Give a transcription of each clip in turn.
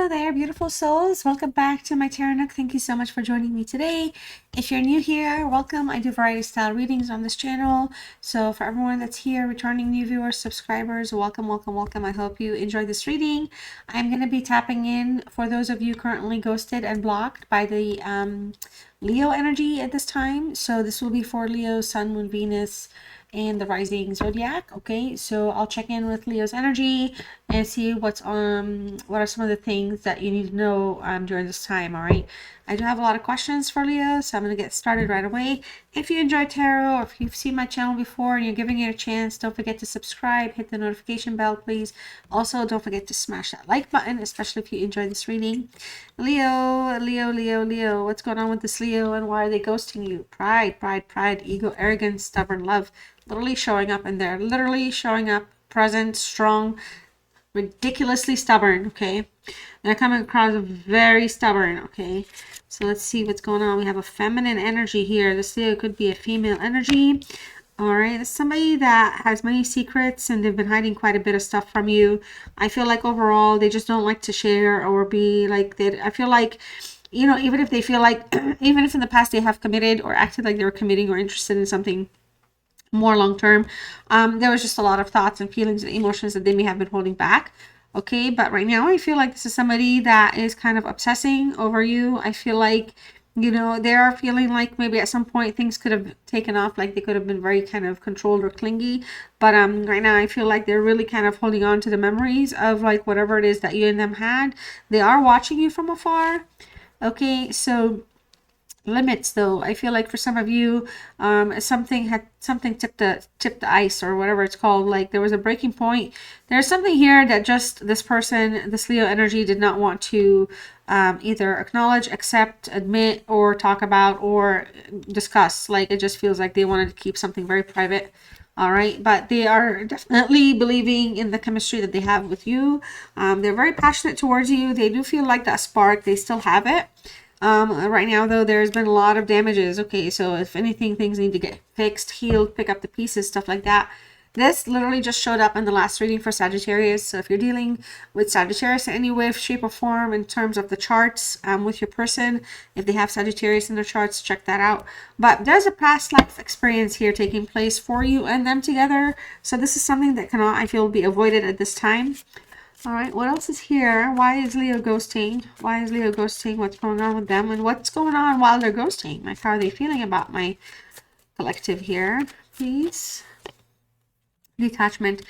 there, beautiful souls. Welcome back to my Tarot Nook. Thank you so much for joining me today. If you're new here, welcome. I do variety style readings on this channel. So for everyone that's here, returning new viewers, subscribers, welcome, welcome, welcome. I hope you enjoyed this reading. I'm going to be tapping in for those of you currently ghosted and blocked by the Leo energy at this time. So this will be for Leo, Sun, Moon, Venus, and the rising zodiac. Okay, so I'll check in with Leo's energy and see what are some of the things that you need to know during this time. All right, I do have a lot of questions for Leo, so I'm going to get started right away. If you enjoy tarot, or if you've seen my channel before and you're giving it a chance, don't forget to subscribe, hit the notification bell, please. Also, don't forget to smash that like button, especially if you enjoy this reading. Leo, what's going on with this Leo, and why are they ghosting you? Pride, ego, arrogance, stubborn love, literally showing up in there, literally showing up, present, strong, ridiculously stubborn. Okay, they're coming across very stubborn. Okay, so let's see what's going on. We have a feminine energy here. This Leo could be a female energy. All right, it's somebody that has many secrets and they've been hiding quite a bit of stuff from you. I feel like overall they just don't like to share or be like that. I feel like, you know, even if they feel like, even if in the past they have committed or acted like they were committing or interested in something more long term, there was just a lot of thoughts and feelings and emotions that they may have been holding back. Okay, but right now I feel like this is somebody that is kind of obsessing over you. I feel like, you know, they are feeling like maybe at some point things could have taken off, like they could have been very kind of controlled or clingy, but right now I feel like they're really kind of holding on to the memories of like whatever it is that you and them had. They are watching you from afar. Okay, so limits, though, I feel like for some of you, something tipped the ice, or whatever it's called. Like there was a breaking point. There's something here that just this person, this Leo energy, did not want to either acknowledge, accept, admit, or talk about, or discuss. Like it just feels like they wanted to keep something very private. All right, but they are definitely believing in the chemistry that they have with you. They're very passionate towards you. They do feel like that spark, they still have it. Right now, though, there's been a lot of damages. Okay, so if anything, things need to get fixed, healed, pick up the pieces, stuff like that. This literally just showed up in the last reading for Sagittarius. So if you're dealing with Sagittarius in any way, shape, or form in terms of the charts with your person, if they have Sagittarius in their charts, check that out. But there's a past life experience here taking place for you and them together. So this is something that cannot, I feel, be avoided at this time. All right, what else is here? Why is Leo ghosting? Why is Leo ghosting? What's going on with them? And what's going on while they're ghosting? Like, how are they feeling about my collective here? Please. Detachment.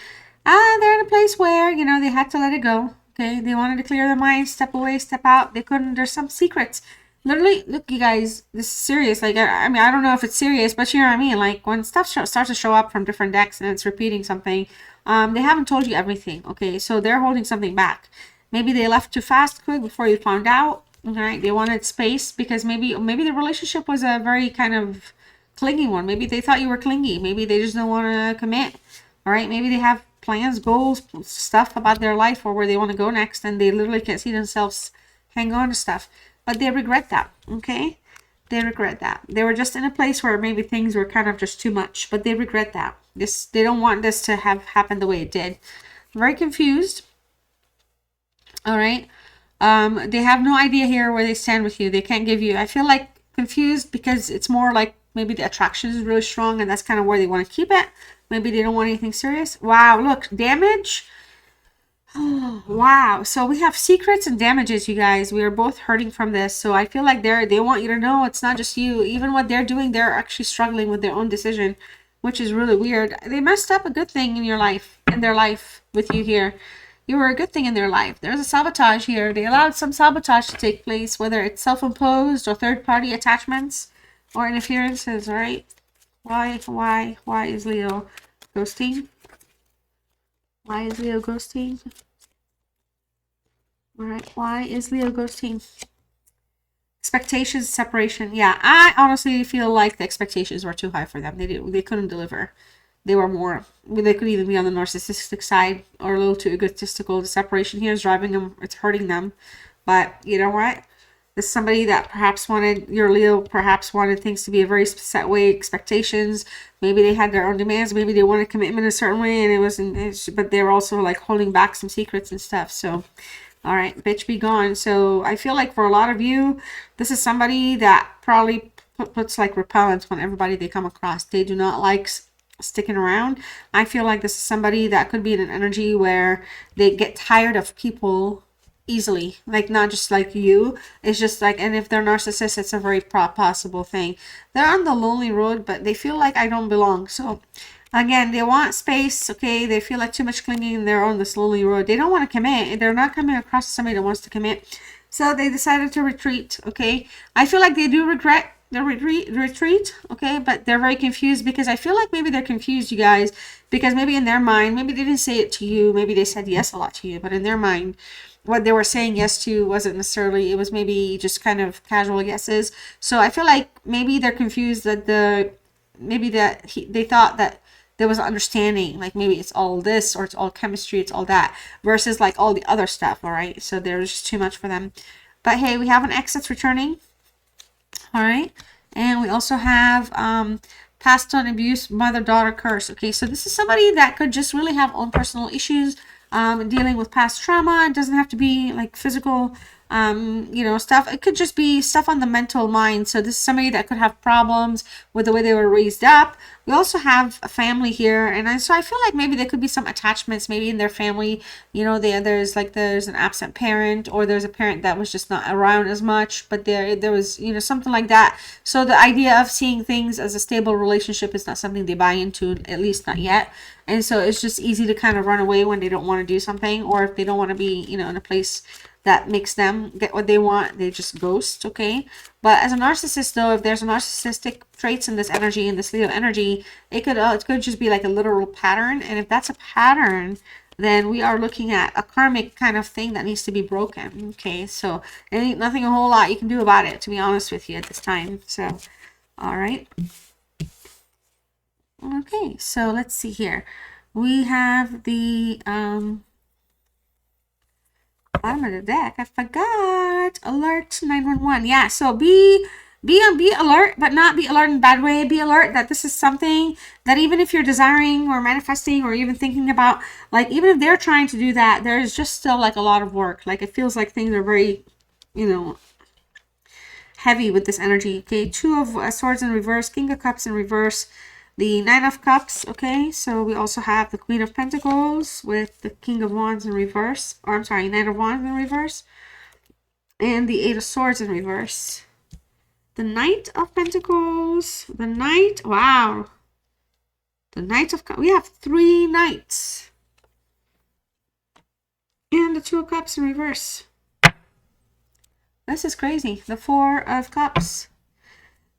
They're in a place where, you know, they had to let it go. Okay, they wanted to clear their mind, step away, step out. They couldn't. There's some secrets. Literally, look, you guys, this is serious. Like, I mean, I don't know if it's serious, but you know what I mean? Like, when stuff starts to show up from different decks and it's repeating something, they haven't told you everything. Okay, so they're holding something back. Maybe they left too fast, quick, before you found out. Okay, they wanted space because maybe the relationship was a very kind of clingy one. Maybe they thought you were clingy. Maybe they just don't want to commit. All right, maybe they have plans, goals, stuff about their life or where they want to go next, and they literally can't see themselves hang on to stuff. But they regret that. Okay, they regret that. They were just in a place where maybe things were kind of just too much, but they regret that. They don't want this to have happened the way it did. Very confused. All right. They have no idea here where they stand with you. They can't give you, I feel like, confused because it's more like maybe the attraction is really strong and that's kind of where they want to keep it. Maybe they don't want anything serious. Wow, look, damage. Oh, wow. So we have secrets and damages, you guys. We are both hurting from this. So I feel like they want you to know it's not just you. Even what they're doing, they're actually struggling with their own decision, which is really weird. They messed up a good thing in your life, in their life with you here. You were a good thing in their life. There's a sabotage here. They allowed some sabotage to take place, whether it's self-imposed or third-party attachments or interferences, all right? Why is Leo ghosting? Why is Leo ghosting? All right, why is Leo ghosting? Expectations, separation. Yeah, I honestly feel like the expectations were too high for them. They couldn't deliver. They were more, they could even be on the narcissistic side or a little too egotistical. The separation here is driving them, it's hurting them. But you know what? This is somebody that perhaps wanted, your Leo perhaps wanted things to be a very set way, expectations. Maybe they had their own demands. Maybe they wanted commitment a certain way and it wasn't, but they were also like holding back some secrets and stuff. So All right, bitch, be gone. So I feel like for a lot of you, this is somebody that probably puts like repellent on everybody they come across. They do not like sticking around. I feel like this is somebody that could be in an energy where they get tired of people easily, like not just like you. It's just like, and if they're narcissists, it's a very possible thing. They're on the lonely road, but they feel like I don't belong. So again, they want space, okay? They feel like too much clinging. They're on this lonely road. They don't want to commit. They're not coming across somebody that wants to commit. So they decided to retreat, okay? I feel like they do regret the retreat, okay? But they're very confused because I feel like maybe they're confused, you guys, because maybe in their mind, maybe they didn't say it to you. Maybe they said yes a lot to you, but in their mind, what they were saying yes to wasn't necessarily, it was maybe just kind of casual yeses. So I feel like maybe they're confused that they thought that there was understanding, like maybe it's all this or it's all chemistry, it's all that, versus like all the other stuff. All right, so there's just too much for them. But hey, we have an ex that's returning. All right, and we also have passed on abuse, mother-daughter curse. Okay, so this is somebody that could just really have own personal issues, dealing with past trauma. It doesn't have to be like physical stuff. It could just be stuff on the mental mind. So this is somebody that could have problems with the way they were raised up. We also have a family here, and so I feel like maybe there could be some attachments maybe in their family. There's an absent parent, or there's a parent that was just not around as much, but there was something like that. So the idea of seeing things as a stable relationship is not something they buy into, at least not yet. And so it's just easy to kind of run away when they don't want to do something, or if they don't want to be in a place that makes them get what they want, they just ghost, okay? But as a narcissist, though, if there's a narcissistic traits in this energy, in this Leo energy, it could just be like a literal pattern. And if that's a pattern, then we are looking at a karmic kind of thing that needs to be broken, okay? So nothing a whole lot you can do about it, to be honest with you, at this time. So, all right. Okay, so let's see here. We have the bottom of the deck. I forgot. Alert 911. Yeah, so be alert, but not be alert in a bad way. Be alert that this is something that even if you're desiring or manifesting or even thinking about, like even if they're trying to do that, there's just still like a lot of work. Like it feels like things are very, heavy with this energy. Okay, Two of Swords in reverse, King of Cups in reverse, the Nine of Cups. Okay, so we also have the Queen of Pentacles with the King of Wands in reverse, or I'm sorry, Knight of Wands in reverse, and the Eight of Swords in reverse. The Knight of Pentacles, the Knight, wow, the Knight of Cups. We have 3 Knights, and the Two of Cups in reverse. This is crazy. The Four of Cups.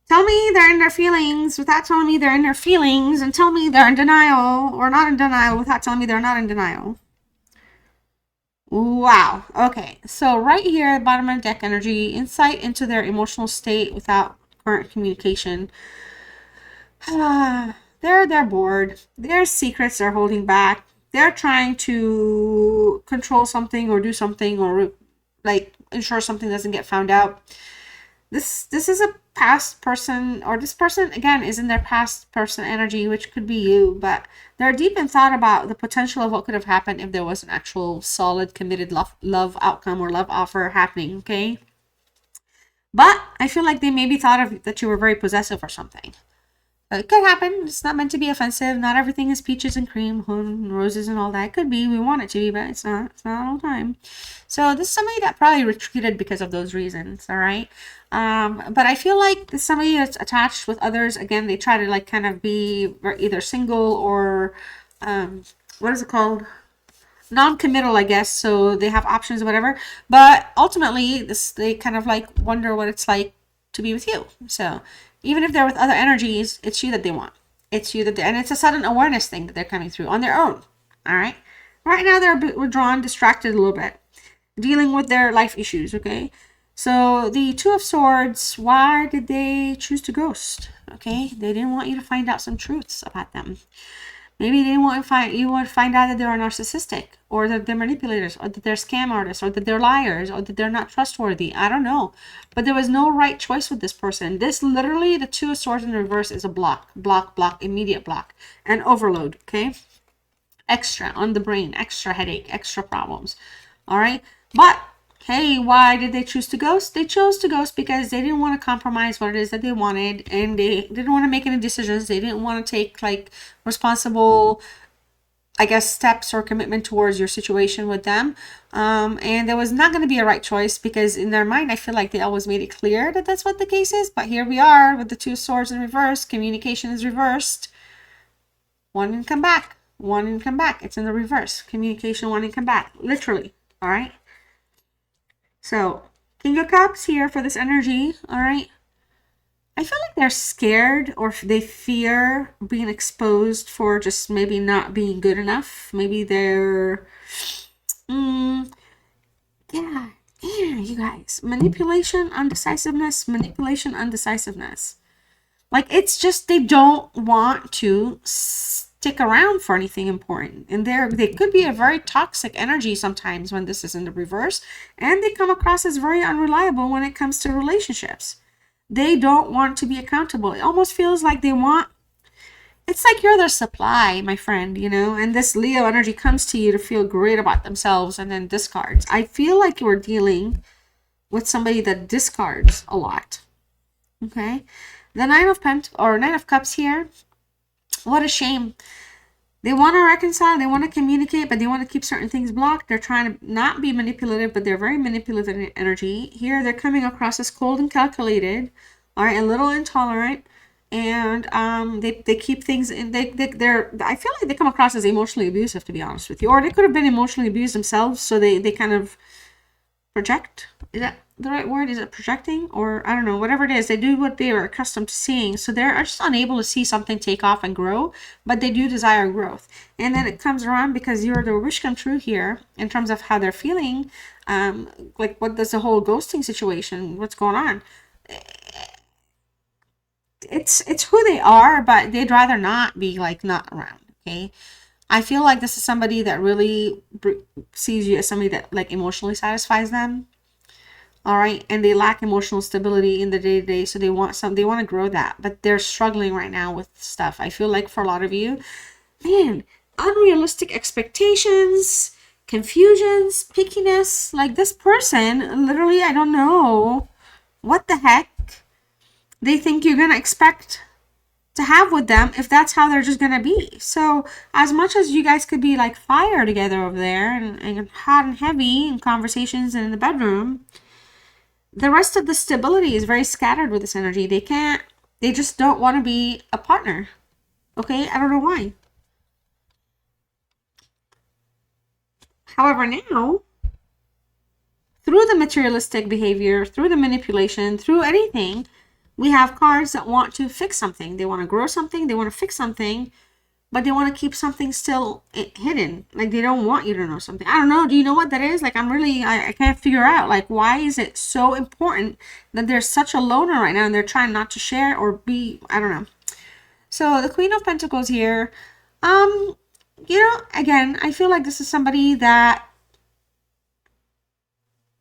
Tell me they're in their feelings without telling me they're in their feelings, and tell me they're in denial or not in denial without telling me they're not in denial. Wow. Okay. So right here at the bottom of the deck energy, insight into their emotional state without current communication. They're bored. Their secrets they're holding back. They're trying to control something or do something or like ensure something doesn't get found out. This is a past person, or this person again is in their past person energy, which could be you, but they're deep in thought about the potential of what could have happened if there was an actual solid committed love outcome or love offer happening. Okay, but I feel like they maybe thought of that you were very possessive or something. It could happen. It's not meant to be offensive. Not everything is peaches and cream and roses and all that. It could be. We want it to be, but it's not. It's not all the time. So this is somebody that probably retreated because of those reasons. All right. But I feel like this somebody that's attached with others. Again, they try to like kind of be either single or what is it called? Non-committal, I guess. So they have options or whatever. But ultimately, they kind of like wonder what it's like to be with you. So even if they're with other energies, it's you that they want. It's you and it's a sudden awareness thing that they're coming through on their own. All right. Right now they're a bit withdrawn, distracted a little bit, dealing with their life issues. Okay. So the Two of Swords, why did they choose to ghost? Okay. They didn't want you to find out some truths about them. Maybe they want to find out that they are narcissistic, or that they're manipulators, or that they're scam artists, or that they're liars, or that they're not trustworthy. I don't know. But there was no right choice with this person. This literally, the Two of Swords in reverse is a block, immediate block, and overload, okay? Extra on the brain, extra headache, extra problems. All right? But hey, why did they choose to ghost? They chose to ghost because they didn't want to compromise what it is that they wanted, and they didn't want to make any decisions. They didn't want to take like responsible, I guess, steps or commitment towards your situation with them. And there was not going to be a right choice because in their mind, I feel like they always made it clear that that's what the case is. But here we are with the two swords in reverse. Communication is reversed. One and come back. One and come back. It's in the reverse. Communication, one and come back. Literally. All right. So, King of Cups here for this energy. All right. I feel like they're scared or they fear being exposed for just maybe not being good enough. Maybe they're, yeah, you guys. Manipulation, undecisiveness, manipulation, undecisiveness. Like, it's just they don't want to stick around for anything important. And they could be a very toxic energy sometimes when this is in the reverse. And they come across as very unreliable when it comes to relationships. They don't want to be accountable. It almost feels like they want, it's like you're their supply, my friend, you know, and this Leo energy comes to you to feel great about themselves and then discards. I feel like you're dealing with somebody that discards a lot. Okay. The Nine of Cups here. What a shame. They want to reconcile, they want to communicate, but they want to keep certain things blocked. They're trying to not be manipulative, but they're very manipulative energy. Here, they're coming across as cold and calculated, all right, a little intolerant, and they keep things in. They're. I feel like they come across as emotionally abusive, to be honest with you, or they could have been emotionally abused themselves, so they kind of project. Is that the right word? Is it projecting? Or I don't know, whatever it is, they do what they are accustomed to seeing. So they're just unable to see something take off and grow, but they do desire growth. And then it comes around because you're the wish come true here in terms of how they're feeling. Like what does the whole ghosting situation, what's going on? It's who they are, but they'd rather not be like not around. Okay. I feel like this is somebody that really sees you as somebody that like emotionally satisfies them. All right, and they lack emotional stability in the day-to-day, so they want to grow that, but they're struggling right now with stuff. I feel like for a lot of you, man, unrealistic expectations, confusions, pickiness. Like this person, literally, I don't know what the heck they think you're gonna expect to have with them if that's how they're just gonna be. So as much as you guys could be like fire together over there and hot and heavy in conversations and in the bedroom, the rest of the stability is very scattered with this energy. They just don't want to be a partner. Okay, I don't know why. However, now, through the materialistic behavior, through the manipulation, through anything, we have cards that want to fix something. They want to grow something, they want to fix something, but they want to keep something still hidden. Like they don't want you to know something. I don't know. Do you know what that is? Like I can't figure out. Like why is it so important that there's such a loner right now and they're trying not to share or be, I don't know. So the Queen of Pentacles here, you know, again, I feel like this is somebody that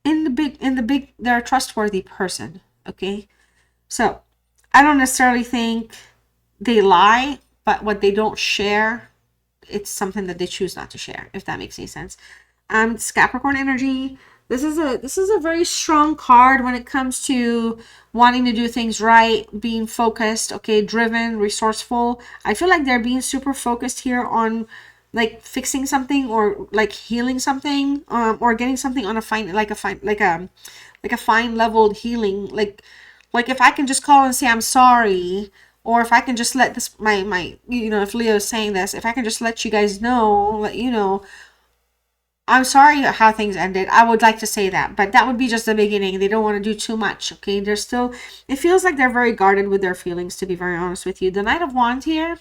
they're a trustworthy person. Okay. So I don't necessarily think they lie, but what they don't share, it's something that they choose not to share, if that makes any sense. It's Capricorn energy. This is a very strong card when it comes to wanting to do things right, being focused, okay, driven, resourceful. I feel like they're being super focused here on like fixing something or like healing something, or getting something on a fine leveled healing. Like if I can just call and say I'm sorry, or if I can just let this my you know, if Leo's saying this, if I can just let you guys know, let you know, I'm sorry how things ended. I would like to say that, but that would be just the beginning. They don't want to do too much. Okay, they're still, it feels like they're very guarded with their feelings, to be very honest with you. The Knight of Wands here.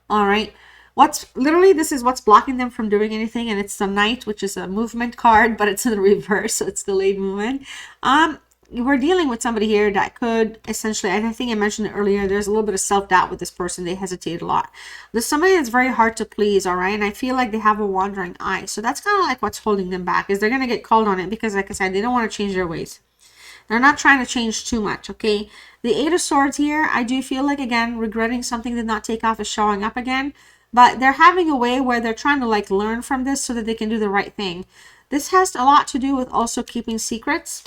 All right. This is what's blocking them from doing anything, and it's the Knight, which is a movement card, but it's in the reverse, so it's delayed movement. We're dealing with somebody here that could essentially, and I think I mentioned it earlier, there's a little bit of self-doubt with this person. They hesitate a lot. There's somebody that's very hard to please, all right? And I feel like they have a wandering eye. So that's kind of like what's holding them back, is they're going to get called on it because, like I said, they don't want to change their ways. They're not trying to change too much, okay? The Eight of Swords here, I do feel like, again, regretting something did not take off is showing up again. But they're having a way where they're trying to like learn from this so that they can do the right thing. This has a lot to do with also keeping secrets,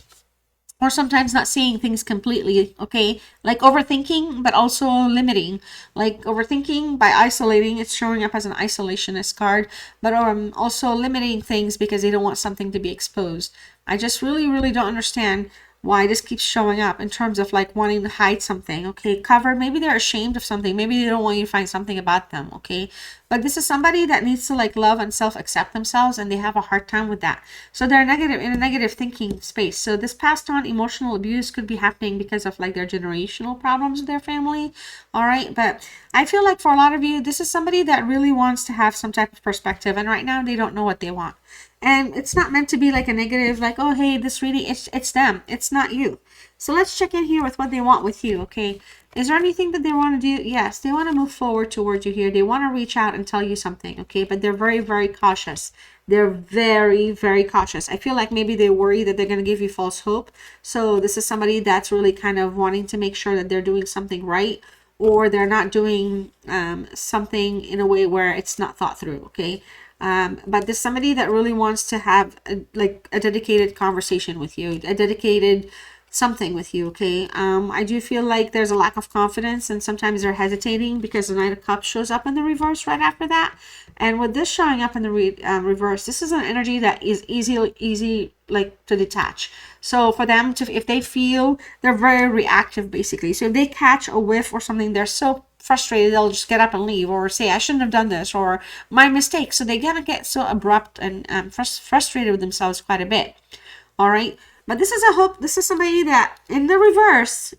or sometimes not seeing things completely, okay? Like overthinking, but also limiting. Like overthinking by isolating, it's showing up as an isolationist card, but also limiting things because they don't want something to be exposed. I just really don't understand why this keeps showing up in terms of like wanting to hide something, okay? Covered, maybe they're ashamed of something, maybe they don't want you to find something about them, okay? But this is somebody that needs to like love and self-accept themselves, and they have a hard time with that. So they're negative, in a negative thinking space. So this passed on emotional abuse could be happening because of like their generational problems with their family. All right, but I feel like for a lot of you, this is somebody that really wants to have some type of perspective, and right now they don't know what they want. And it's not meant to be like a negative, like, oh, hey, this reading, it's them. It's not you. So let's check in here with what they want with you, okay? Is there anything that they want to do? Yes, they want to move forward towards you here. They want to reach out and tell you something, okay? But they're very cautious. They're very cautious. I feel like maybe they worry that they're going to give you false hope. So this is somebody that's really kind of wanting to make sure that they're doing something right, or they're not doing something in a way where it's not thought through, okay? But there's somebody that really wants to have a dedicated conversation with you, a dedicated something with you, okay? I do feel like there's a lack of confidence, and sometimes they're hesitating because the Knight of Cups shows up in the reverse right after that. And with this showing up in the reverse, this is an energy that is easy like to detach. So for them to, if they feel, they're very reactive basically. So if they catch a whiff or something, they're so frustrated, they'll just get up and leave, or say, I shouldn't have done this, or my mistake. So they're gonna get so abrupt and frustrated with themselves quite a bit. All right, but this is a hope. This is somebody that in the reverse,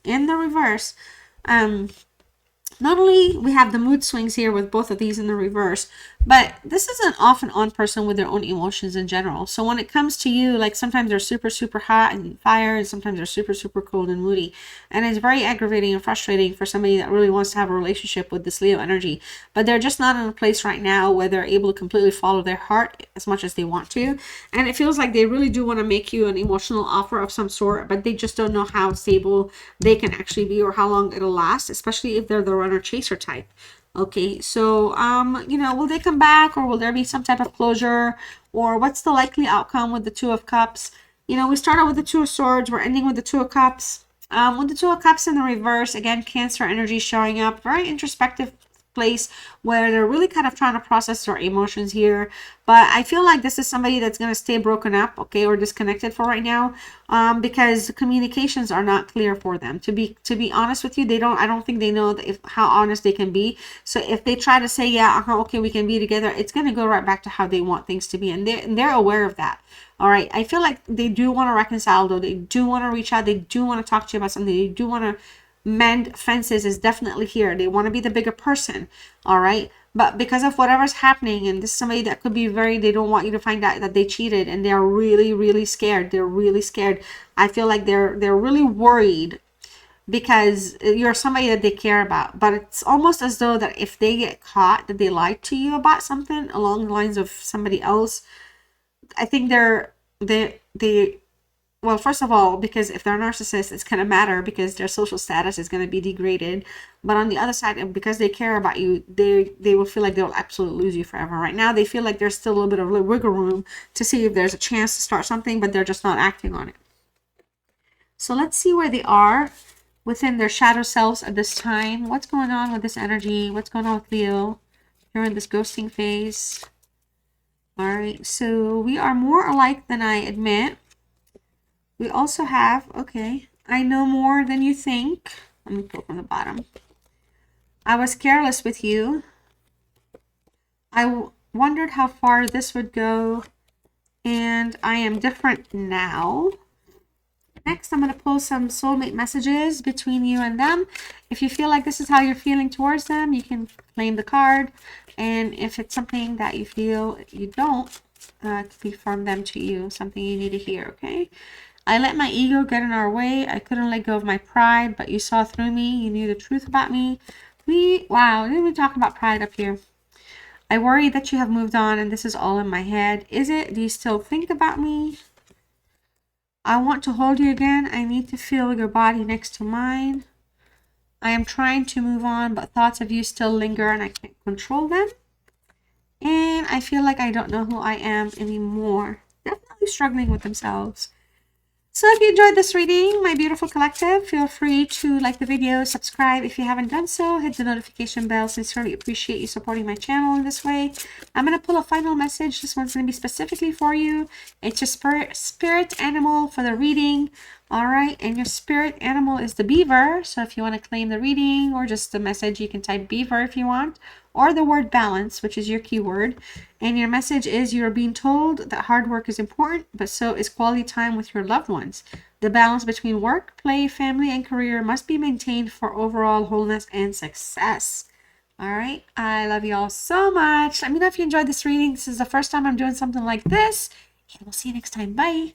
not only we have the mood swings here with both of these in the reverse, but this is an off and on person with their own emotions in general. So when it comes to you, like sometimes they're super hot and fire, and sometimes they're super cold and moody. And it's very aggravating and frustrating for somebody that really wants to have a relationship with this Leo energy. But they're just not in a place right now where they're able to completely follow their heart as much as they want to. And it feels like they really do want to make you an emotional offer of some sort, but they just don't know how stable they can actually be or how long it'll last, especially if they're the runner chaser type. Okay, so will they come back, or will there be some type of closure, or what's the likely outcome with the Two of Cups? We started with the Two of Swords, we're ending with the Two of Cups. With the Two of Cups in the reverse, again, Cancer energy showing up, very introspective place where they're really kind of trying to process their emotions here. But I feel like this is somebody that's going to stay broken up, okay, or disconnected for right now, because the communications are not clear for them. To be honest with you, I don't think they know how honest they can be. So if they try to say, yeah, okay, we can be together, it's going to go right back to how they want things to be, and they're aware of that. All right, I feel like they do want to reconcile, though. They do want to reach out. They do want to talk to you about something. They do want to mend fences, is definitely here. They want to be the bigger person. All right, but because of whatever's happening, and this is somebody that could be they don't want you to find out that they cheated, and they're really scared. They're really scared. I feel like they're really worried because you're somebody that they care about. But it's almost as though that if they get caught that they lied to you about something along the lines of somebody else, I think they well, first of all, because if they're narcissists, it's going to matter because their social status is going to be degraded. But on the other side, because they care about you, they will feel like they'll absolutely lose you forever. Right now, they feel like there's still a little bit of wiggle room to see if there's a chance to start something, but they're just not acting on it. So let's see where they are within their shadow selves at this time. What's going on with this energy? What's going on with Leo? You're in this ghosting phase. All right, so we are more alike than I admit. We also have, okay, I know more than you think. Let me pull from the bottom. I was careless with you. I wondered how far this would go, and I am different now. Next, I'm going to pull some soulmate messages between you and them. If you feel like this is how you're feeling towards them, you can claim the card. And if it's something that you feel you don't, it could be from them to you, something you need to hear, okay? I let my ego get in our way. I couldn't let go of my pride, but you saw through me. You knew the truth about me. Wow, didn't we talk about pride up here? I worry that you have moved on and this is all in my head. Is it? Do you still think about me? I want to hold you again. I need to feel your body next to mine. I am trying to move on, but thoughts of you still linger and I can't control them. And I feel like I don't know who I am anymore. Definitely who's struggling with themselves. So if you enjoyed this reading, my beautiful collective, feel free to like the video, subscribe if you haven't done so, hit the notification bell. Sincerely appreciate you supporting my channel in this way. I'm going to pull a final message. This one's going to be specifically for you. It's your spirit animal for the reading. All right, and your spirit animal is the beaver. So if you want to claim the reading or just the message, you can type beaver if you want, or the word balance, which is your keyword. And your message is you're being told that hard work is important, but so is quality time with your loved ones. The balance between work, play, family, and career must be maintained for overall wholeness and success. All right, I love you all so much. Let me know if you enjoyed this reading. This is the first time I'm doing something like this, and we'll see you next time. Bye.